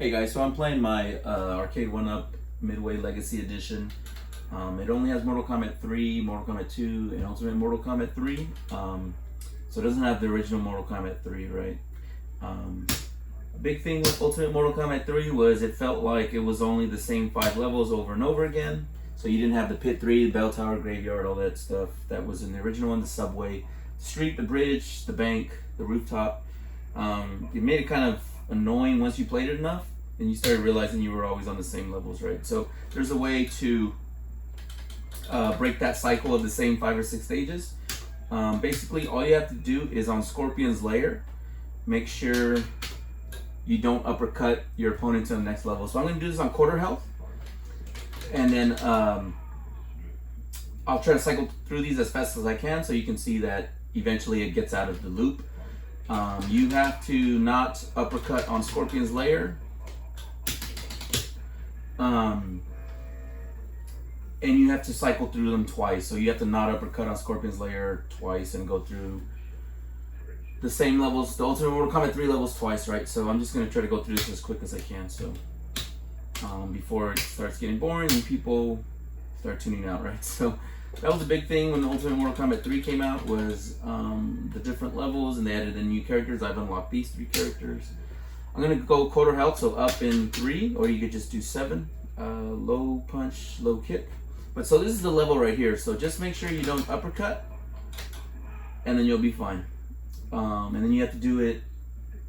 Hey guys, so I'm playing my Arcade 1-Up Midway Legacy Edition. It only has Mortal Kombat 3, Mortal Kombat 2, and Ultimate Mortal Kombat 3. So it doesn't have the original Mortal Kombat 3, right? A big thing with Ultimate Mortal Kombat 3 was it felt like it was only the same 5 levels over and over again. So you didn't have the Pit 3, the Bell Tower, Graveyard, all that stuff that was in the original one, the subway, the street, the bridge, the bank, the rooftop. It made it kind of annoying once you played it enough and you started realizing you were always on the same levels, right? So there's a way to break that cycle of the same 5 or 6 stages. Basically all you have to do is on Scorpion's lair, make sure you don't uppercut your opponent to the next level. So I'm going to do this on quarter health, and then I'll try to cycle through these as fast as I can so you can see that eventually it gets out of the loop. You have to not uppercut on Scorpion's lair. And you have to cycle through them twice. So you have to not uppercut on Scorpion's lair twice and go through the same levels, the Ultimate Mortal Kombat 3 levels twice, right? So I'm just going to try to go through this as quick as I can. So before it starts getting boring and people start tuning out, right? So that was a big thing when the Ultimate Mortal Kombat 3 came out, was the different levels, and they added in new characters. I've unlocked these 3 characters. I'm going to go quarter health, so up in 3, or you could just do 7. Low punch, low kick. But so this is the level right here, so just make sure you don't uppercut, and then you'll be fine. And then you have to do it,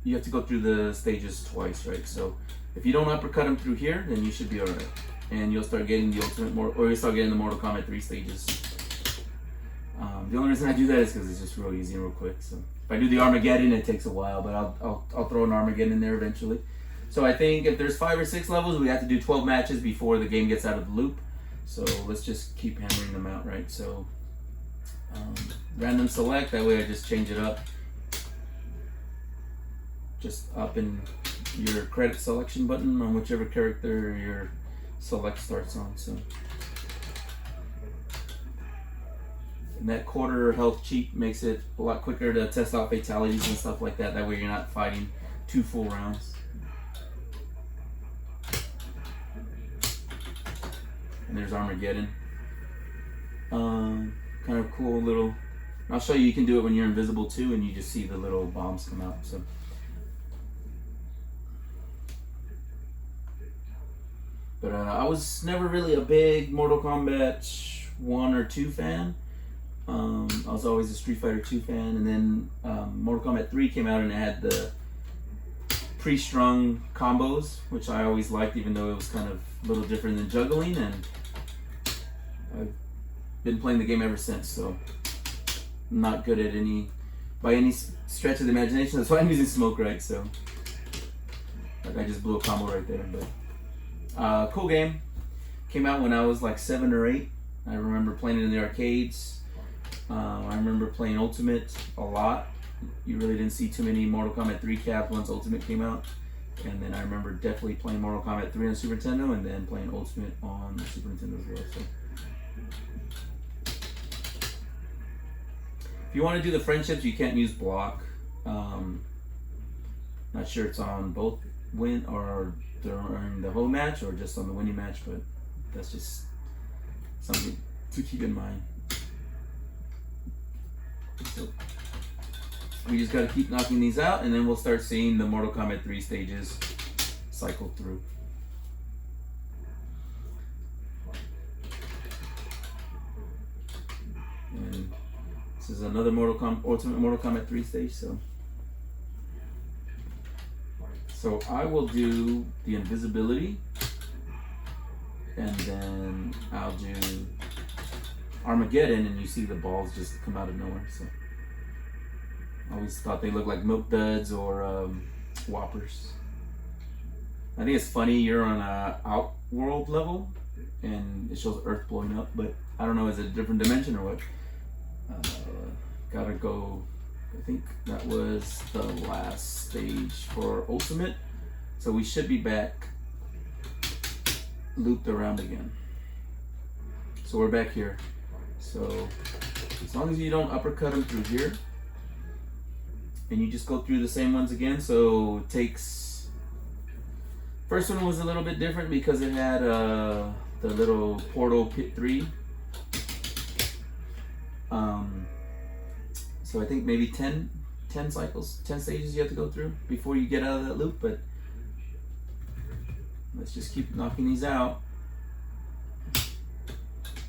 you have to go through the stages twice, right? So if you don't uppercut them through here, then you should be alright. And you'll start getting the you'll start getting the Mortal Kombat 3 stages. The only reason I do that is because it's just real easy and real quick. So if I do the Armageddon, it takes a while, but I'll throw an Armageddon in there eventually. So I think if there's 5 or 6 levels, we have to do 12 matches before the game gets out of the loop. So let's just keep hammering them out, right? So random select, that way I just change it up. Just up in your credit selection button on whichever character your select starts on. So and that quarter health cheat makes it a lot quicker to test out fatalities and stuff like that. That way you're not fighting 2 full rounds. And there's Armageddon. Kind of cool little. I'll show you. You can do it when you're invisible too, and you just see the little bombs come out. So. But I was never really a big Mortal Kombat 1 or 2 fan. I was always a Street Fighter 2 fan, and then Mortal Kombat 3 came out and it had the pre-strung combos, which I always liked, even though it was kind of a little different than juggling, and I've been playing the game ever since, so I'm not good at by any stretch of the imagination. That's why I'm using smoke, right? So like I just blew a combo right there. But cool game. Came out when I was like 7 or 8. I remember playing it in the arcades. I remember playing Ultimate a lot. You really didn't see too many Mortal Kombat 3 caps once Ultimate came out. And then I remember definitely playing Mortal Kombat 3 on Super Nintendo, and then playing Ultimate on the Super Nintendo as well. So if you want to do the friendships, you can't use block. Not sure it's on both win or during the whole match or just on the winning match, but that's just something to keep in mind. So we just got to keep knocking these out, and then we'll start seeing the Mortal Kombat 3 stages cycle through. And this is another Ultimate Mortal Kombat 3 stage. So I will do the invisibility, and then I'll do Armageddon, and you see the balls just come out of nowhere. So I always thought they looked like Milk Duds or Whoppers. I think it's funny, you're on a Outworld level and it shows Earth blowing up, but I don't know, is it a different dimension or what? Gotta go. I think that was the last stage for Ultimate. So we should be back looped around again. So we're back here. So as long as you don't uppercut them through here, and you just go through the same ones again. So it takes First one was a little bit different because it had the little portal pit 3. So I think maybe 10 cycles, 10 stages you have to go through before you get out of that loop, but let's just keep knocking these out.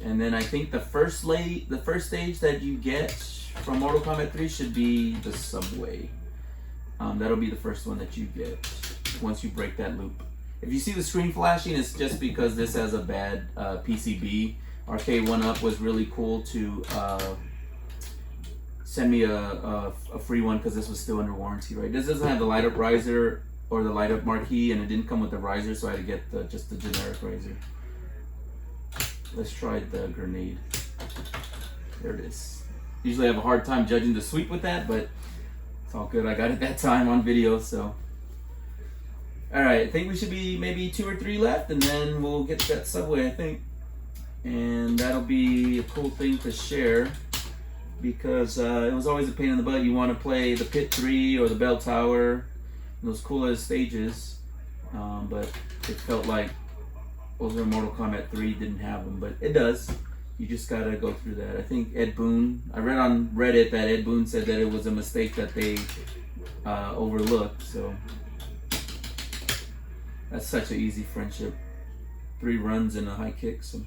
And then I think the first stage that you get from Mortal Kombat 3 should be the subway. That'll be the first one that you get once you break that loop. If you see the screen flashing, it's just because this has a bad PCB. Arcade 1UP was really cool to send me a free one because this was still under warranty, right? This doesn't have the light up riser or the light up marquee, and it didn't come with the riser, so I had to get just the generic riser. Let's try the grenade. There it is. Usually I have a hard time judging the sweep with that, but it's all good. I got it that time on video, so. All right, I think we should be maybe 2 or 3 left, and then we'll get that subway, I think. And that'll be a cool thing to share because it was always a pain in the butt. You want to play the pit 3 or the bell tower, those coolest stages, but it felt like Ultimate Mortal Kombat 3 didn't have them, but it does. You just gotta go through that. I think Ed Boon, I read on Reddit that Ed Boon said that it was a mistake that they overlooked, so that's such an easy friendship. 3 runs and a high kick, so.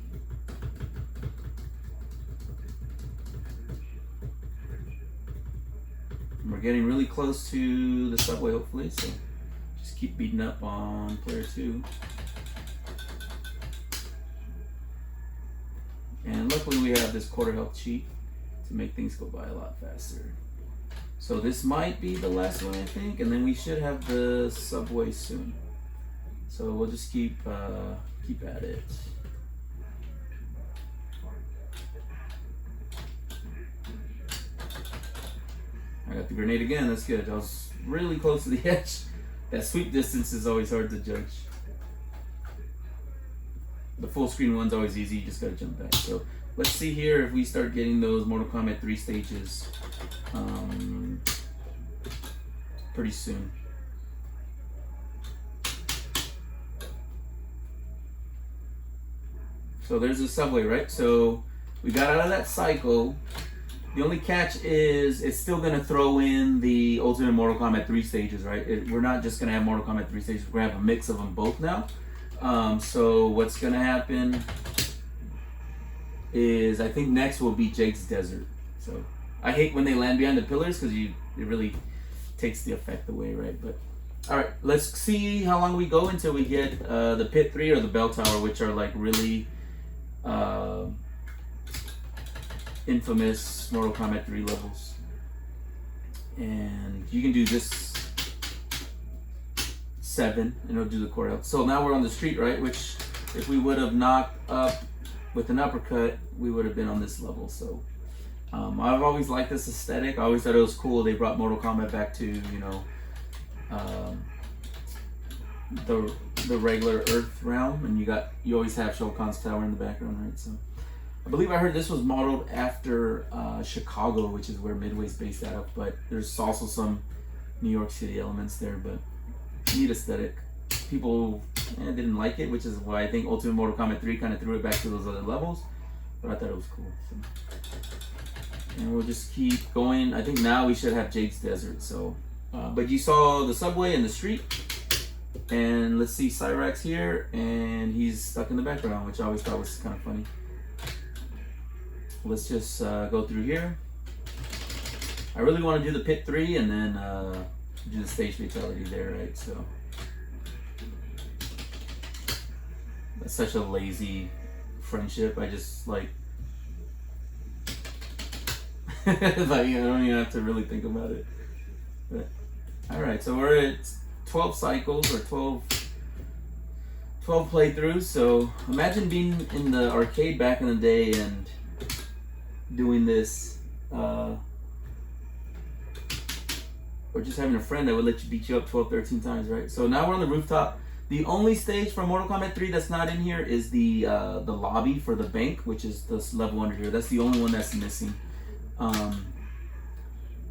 And we're getting really close to the subway, hopefully, so just keep beating up on player 2. And luckily we have this quarter health cheat to make things go by a lot faster. So this might be the last one, I think, and then we should have the subway soon. So we'll just keep at it. I got the grenade again, that's good. I was really close to the edge. That sweep distance is always hard to judge. The full screen one's always easy, you just gotta jump back. So let's see here if we start getting those Mortal Kombat 3 stages pretty soon. So there's the subway, right? So we got out of that cycle. The only catch is it's still gonna throw in the Ultimate Mortal Kombat 3 stages, right? We're not just gonna have Mortal Kombat 3 stages, we're gonna have a mix of them both now. So what's gonna happen is I think next will be Jake's Desert. So I hate when they land behind the pillars because it really takes the effect away, right? But all right, let's see how long we go until we get the pit 3 or the bell tower, which are like really infamous Mortal Kombat 3 levels. And you can do this 7 and it'll do the core health. So now we're on the street, right? Which if we would have knocked up with an uppercut, we would have been on this level. So I've always liked this aesthetic. I always thought it was cool. They brought Mortal Kombat back to, you know, the regular Earth realm, and you always have Shao Kahn's tower in the background, right? So I believe I heard this was modeled after Chicago, which is where Midway's based out of, but there's also some New York City elements there, but neat aesthetic. People didn't like it, which is why I think Ultimate Mortal Kombat 3 kind of threw it back to those other levels, but I thought it was cool. So. And we'll just keep going. I think now we should have Jake's Desert. So, but you saw the subway and the street, and let's see Cyrax here, and he's stuck in the background, which I always thought was kind of funny. Let's just go through here. I really want to do the pit 3 and then do the stage fatality there, right? So that's such a lazy friendship. I just like like I don't even have to really think about it. But all right, so we're at 12 cycles or 12 playthroughs. So imagine being in the arcade back in the day and doing this, or just having a friend that would let you beat you up 12, 13 times, right? So now we're on the rooftop. The only stage from Mortal Kombat 3 that's not in here is the lobby for the bank, which is this level under here. That's the only one that's missing.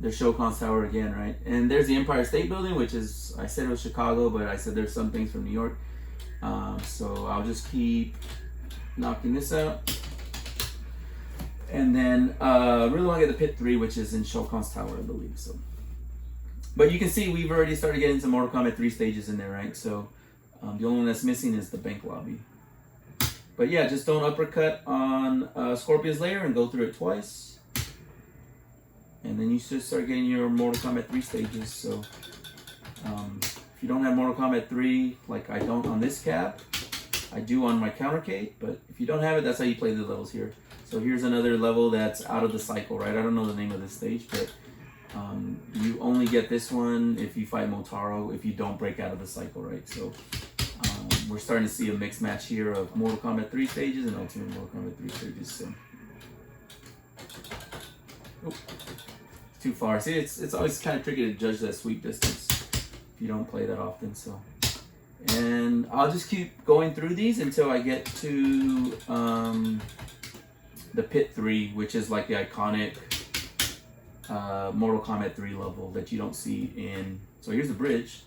There's Shokan's Tower again, right? And there's the Empire State Building, which is, I said it was Chicago, but I said there's some things from New York. So I'll just keep knocking this out. And then really want to get the Pit 3, which is in Shokan's Tower, I believe. So, but you can see we've already started getting some Mortal Kombat 3 stages in there, right? So the only one that's missing is the bank lobby. But yeah, just don't uppercut on Scorpion's Lair and go through it twice. And then you should start getting your Mortal Kombat 3 stages. So if you don't have Mortal Kombat 3, like I don't on this cap, I do on my countercade. But if you don't have it, that's how you play the levels here. So here's another level that's out of the cycle, right? I don't know the name of this stage, but you only get this one if you fight Motaro, if you don't break out of the cycle, right? So we're starting to see a mixed match here of Mortal Kombat 3 stages and Ultimate Mortal Kombat 3 stages. So, too far. See, it's always kind of tricky to judge that sweep distance if you don't play that often. So, and I'll just keep going through these until I get to the Pit 3, which is like the iconic Mortal Kombat 3 level that you don't see in. So here's the bridge.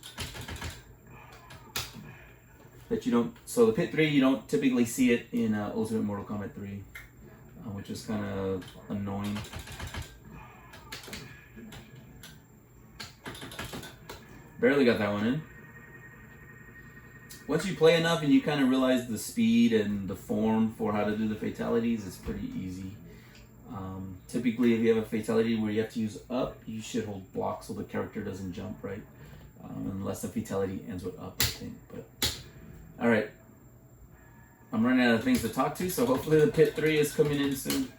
That you don't, so the Pit 3, you don't typically see it in Ultimate Mortal Kombat 3, which is kind of annoying. Barely got that one in. Once you play enough and you kind of realize the speed and the form for how to do the fatalities, it's pretty easy. Typically, if you have a fatality where you have to use up, you should hold block so the character doesn't jump, right? Unless the fatality ends with up, I think. But all right, I'm running out of things to talk to, so hopefully the Pit 3 is coming in soon.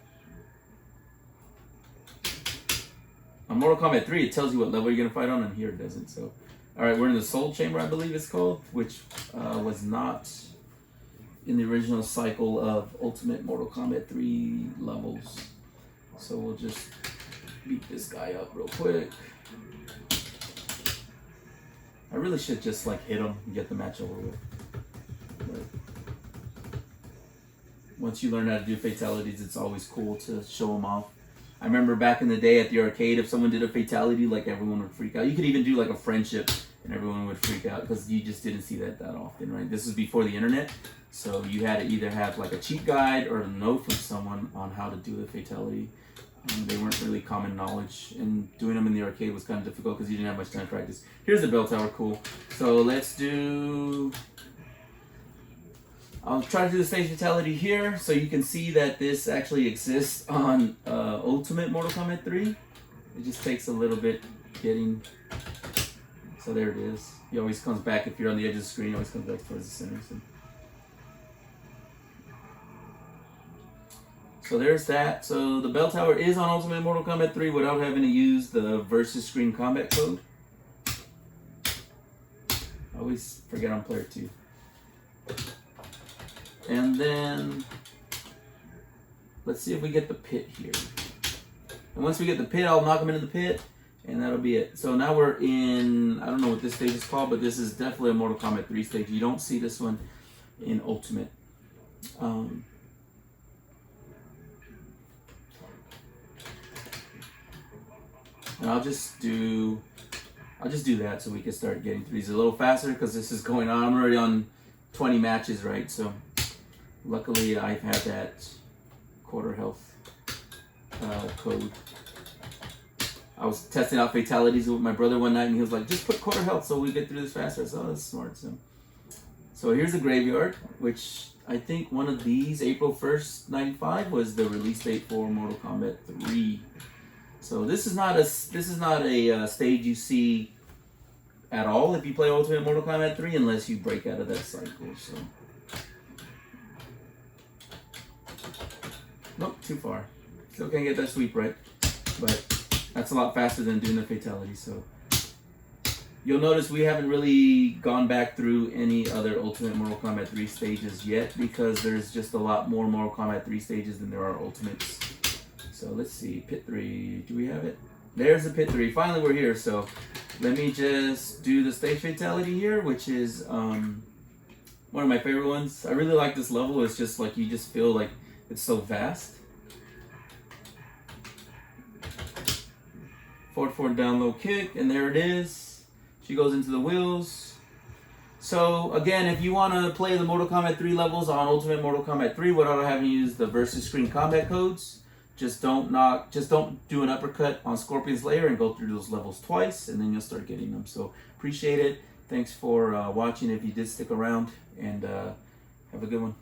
On Mortal Kombat 3, it tells you what level you're gonna fight on, and here it doesn't. So, all right, we're in the Soul Chamber, I believe it's called, which was not in the original cycle of Ultimate Mortal Kombat 3 levels. So we'll just beat this guy up real quick. I really should just like hit him and get the match over with. But once you learn how to do fatalities, it's always cool to show them off. I remember back in the day at the arcade, if someone did a fatality, like everyone would freak out. You could even do like a friendship and everyone would freak out because you just didn't see that often, right? This is before the internet, so you had to either have like a cheat guide or a note from someone on how to do the fatality. They weren't really common knowledge, and doing them in the arcade was kind of difficult because you didn't have much time to practice. Here's the bell tower, cool. So let's do... I'll try to do the stage fatality here so you can see that this actually exists on Ultimate Mortal Kombat 3. It just takes a little bit getting... So there it is. He always comes back, if you're on the edge of the screen, he always comes back towards the center. So there's that. So the bell tower is on Ultimate Mortal Kombat 3 without having to use the versus screen combat code. I always forget on player 2. And then let's see if we get the pit here. And once we get the pit, I'll knock him into the pit, and that'll be it. So now we're in, I don't know what this stage is called, but this is definitely a Mortal Kombat 3 stage. You don't see this one in Ultimate. And I'll just do that so we can start getting through these a little faster because this is going on. I'm already on 20 matches, right? So luckily I've had that quarter health code. I was testing out fatalities with my brother one night and he was like, just put quarter health so we get through this faster. So that's smart. So here's the graveyard, which I think one of these, April 1st, 95, was the release date for Mortal Kombat 3. So this is not a stage you see at all if you play Ultimate Mortal Kombat 3 unless you break out of that cycle. So nope, too far. Still can't get that sweep right, but that's a lot faster than doing the fatality. So you'll notice we haven't really gone back through any other Ultimate Mortal Kombat 3 stages yet because there's just a lot more Mortal Kombat 3 stages than there are Ultimates. So let's see, Pit 3, do we have it? There's the Pit 3, finally we're here. So let me just do the stage fatality here, which is one of my favorite ones. I really like this level, it's just like, you just feel like it's so vast. forward down low kick, and there it is. She goes into the wheels. So again, if you want to play the Mortal Kombat 3 levels on Ultimate Mortal Kombat 3 without having to use the versus screen combat codes, just don't do an uppercut on Scorpion's lair and go through those levels twice, and then you'll start getting them. So appreciate it. Thanks for watching if you did stick around, and have a good one.